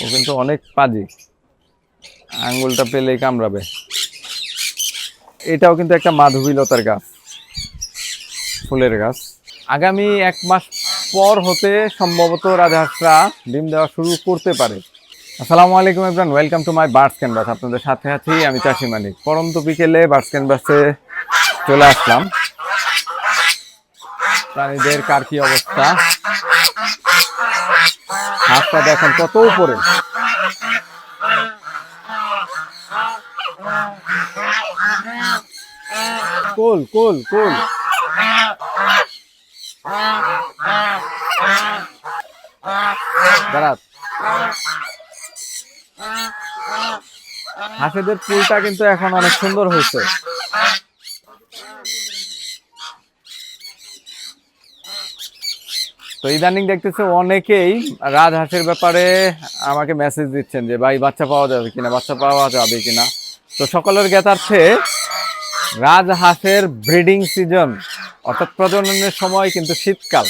ও কিন্তু অনেক পাজি, আঙ্গুলটা পেলেই কামড়াবে। এটাও কিন্তু একটা মাধবীলতার গাছ, ফুলের গাছ। আগামী 1 মাস পর হতে সম্ভবত রাজহাঁসরা ডিম দেওয়া শুরু করতে পারে। আসসালামু আলাইকুম everyone, welcome to my birds canvas. আপনাদের সাথে আছি আমি চাষি মানিক। পরন্ত বিকেলে বার্ডস ক্যানভাসে চলে আসলাম। প্রাণীদের কার কি অবস্থা, হাঁসটা দেখেন কত উপরে। কুল কুল কুল, দাঁড়াত। হাঁসেদের পুলটা কিন্তু এখন অনেক সুন্দর হয়েছে। তো ইদানিং দেখতেছে অনেকেই রাজহাঁসের ব্যাপারে আমাকে মেসেজ দিচ্ছেন যে ভাই বাচ্চা পাওয়া যাবে কিনা, বাচ্চা পাওয়া যাবে কিনা। তো সকলের জ্ঞাতার্থে রাজহাঁসের ব্রিডিং সিজন অর্থাৎ প্রজননের সময় কিন্তু শীতকাল।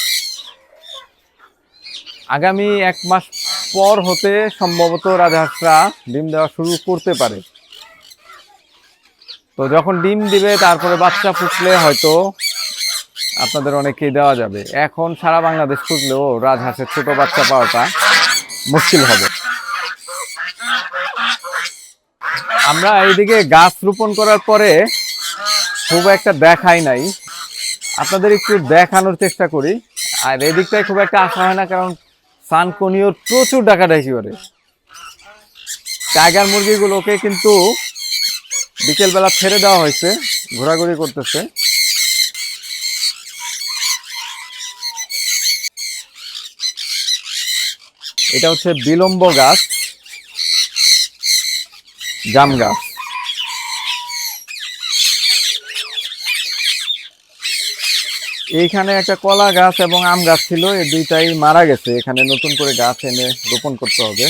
আগামী 1 মাস পর হতে সম্ভবত রাজহাঁসরা ডিম দেওয়া শুরু করতে পারে। তো যখন ডিম দিবে তারপরে বাচ্চা ফুটলে হয়তো আপনাদের অনেকেই দেওয়া যাবে। এখন সারা বাংলাদেশ খুঁজলেও রাজহাঁসের ছোট বাচ্চা পাওয়াটা মুশকিল হবে। আমরা এইদিকে গাছ রোপণ করার পরে খুব একটা দেখাই নাই, আপনাদের একটু দেখানোর চেষ্টা করি। আর এদিকটায় খুব একটা আসা হয় না, কারণ সানকনিওর প্রচুর ডাকাডাকি করে। টাইগার মুরগিগুলোকে কিন্তু বিকেলবেলা ছেড়ে দেওয়া হয়েছে, ঘোরাঘুরি করতেছে। এটা হচ্ছে বিলম্ব গাছ, জাম গাছ। এইখানে একটা কলা গাছ এবং আম গাছ ছিল, এই দুইটাই মারা গেছে। এখানে নতুন করে গাছ এনে রোপণ করতে হবে।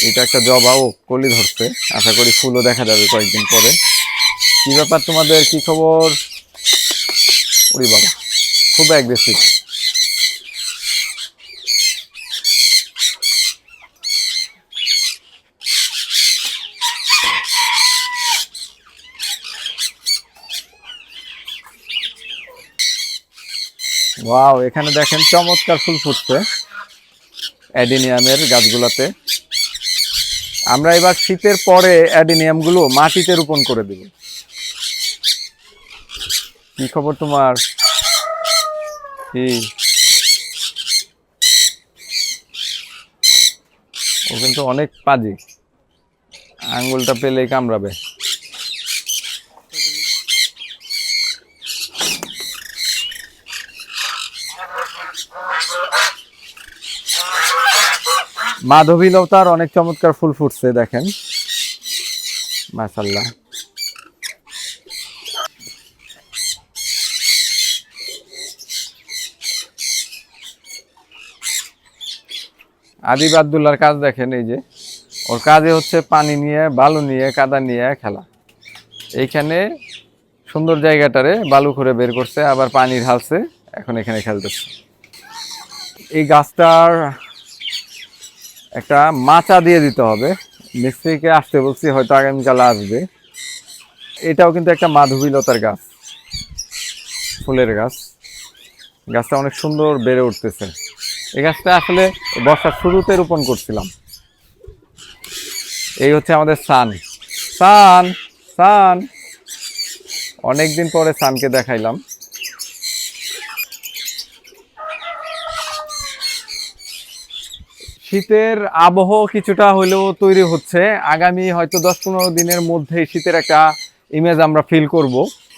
এটা একটা জবাও কলি ধরছে, আশা করি ফুলও দেখা যাবে কয়েকদিন পরে। কি ব্যাপার তোমাদের, কি খবর? ওরে বাবা, খুব অ্যাগ্রেসিভ। ওয়াও, এখানে দেখেন চমৎকার ফুল ফুটছে অ্যাডিনিয়ামের গাছগুলোতে। আমরা এবার শীতের পরে অ্যাডিনিয়াম গুলো মাটিতে রোপণ করে দেব। কি খবর তোমার? কি, ও কিন্তু অনেক পাজি, আঙ্গুলটা পেলেই কামড়াবে। মাধবীলতার অনেক চমৎকার ফুল ফুটছে দেখেন, মাশাআল্লাহ। আদিব আব্দুল্লাহর কাজ দেখেন, এই যে ওর কাজে হচ্ছে পানি নিয়ে, বালু নিয়ে, কাদা নিয়ে খেলা। এইখানে সুন্দর জায়গাটারে বালু করে বের করছে, আবার পানি ঢালছে, এখন এখানে খেলতেছে। এই গাছটার একটা মাচা দিয়ে দিতে হবে, মিস্ত্রিকে আসতে বলছি, হয়তো আগামীকাল আসবে। এটাও কিন্তু একটা মাধবীলতার গাছ, ফুলের গাছ। গাছটা অনেক সুন্দর বেড়ে উঠতেছে। এই গাছটা আসলে বর্ষার শুরুতে রোপণ করছিলাম। এই হচ্ছে আমাদের সান। সান সান, অনেকদিন পরে সানকে দেখাইলাম। শীতের আবহ কিছুটা হলেও তৈরি হচ্ছে। আগামী হয়তো 10-15 দিনের মধ্যেই শীতের একটা ইমেজ আমরা ফিল করব।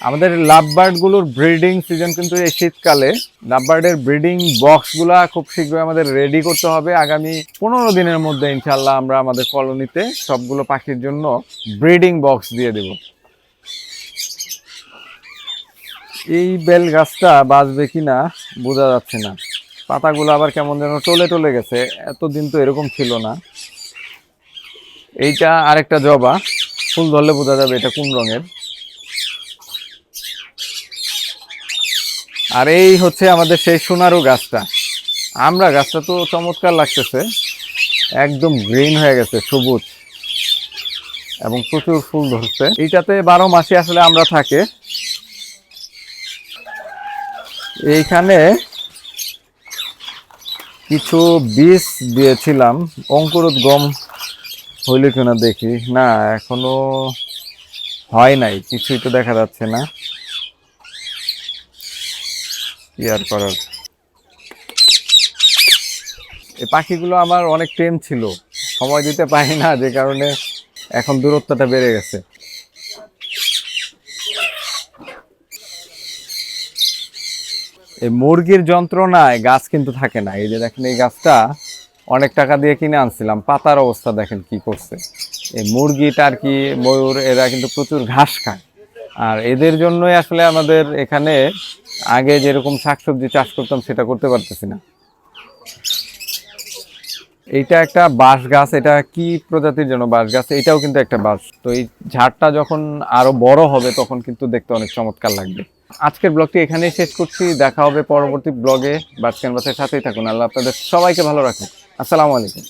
আমাদের লাভবার্ডগুলোর ব্রিডিং সিজন কিন্তু এই শীতকালে। লাভবার্ডের ব্রিডিং বক্সগুলা খুব শীঘ্রই আমাদের রেডি করতে হবে। আগামী 15 দিনের মধ্যে ইনশাল্লাহ আমরা আমাদের কলোনিতে সবগুলো পাখির জন্য ব্রিডিং বক্স দিয়ে দেব। এই বেল গাছটা বাঁচবে কিনা বোঝা যাচ্ছে না, পাতাগুলো আবার কেমন যেন টলে টলে গেছে, এতদিন তো এরকম ছিল না। এইটা আরেকটা জবা, ফুল ধরলে বোঝা যাবে এটা কোন রঙের। আর এই হচ্ছে আমাদের সেই সোনারু গাছটা। আমরা গাছটা তো চমৎকার লাগতেছে, একদম গ্রিন হয়ে গেছে, সবুজ এবং প্রচুর ফুল ধরছে। এইটাতে 12 মাসই আসলে আমরা থাকে। এইখানে কিছু বীজ দিয়েছিলাম, অঙ্কুরোদ্গম হইলে কিনা দেখি। না, এখনো হয় নাই, কিছুই তো দেখা যাচ্ছে না। কি আর করার। এই পাখিগুলো আমার অনেক প্রেম ছিল, সময় দিতে পারি না, যে কারণে এখন দূরত্বটা বেড়ে গেছে। এই মুরগির যন্ত্রণায় গাছ কিন্তু থাকে না। এই যে দেখেন, এই গাছটা অনেক টাকা দিয়ে কিনে আনছিলাম, পাতার অবস্থা দেখেন কি করছে। এই মুরগি, টার্কি, ময়ূর এরা কিন্তু প্রচুর ঘাস খায়, আর এদের জন্যই আসলে আমাদের এখানে আগে যেরকম শাকসবজি চাষ করতাম সেটা করতে পারতেছি না। এইটা একটা বাঁশ গাছ, এটা কি প্রজাতির জন্য বাঁশ গাছ, এটাও কিন্তু একটা বাঁশ। তো এই ঝাড়টা যখন আরো বড় হবে তখন কিন্তু দেখতে অনেক চমৎকার লাগবে। আজকের ব্লগটি এখানেই শেষ করছি, দেখা হবে পরবর্তী ব্লগে। বার্ডস ক্যানভাসের সাথেই থাকুন। আল্লাহ আপনাদের সবাইকে ভালো রাখুন। আসসালামু আলাইকুম।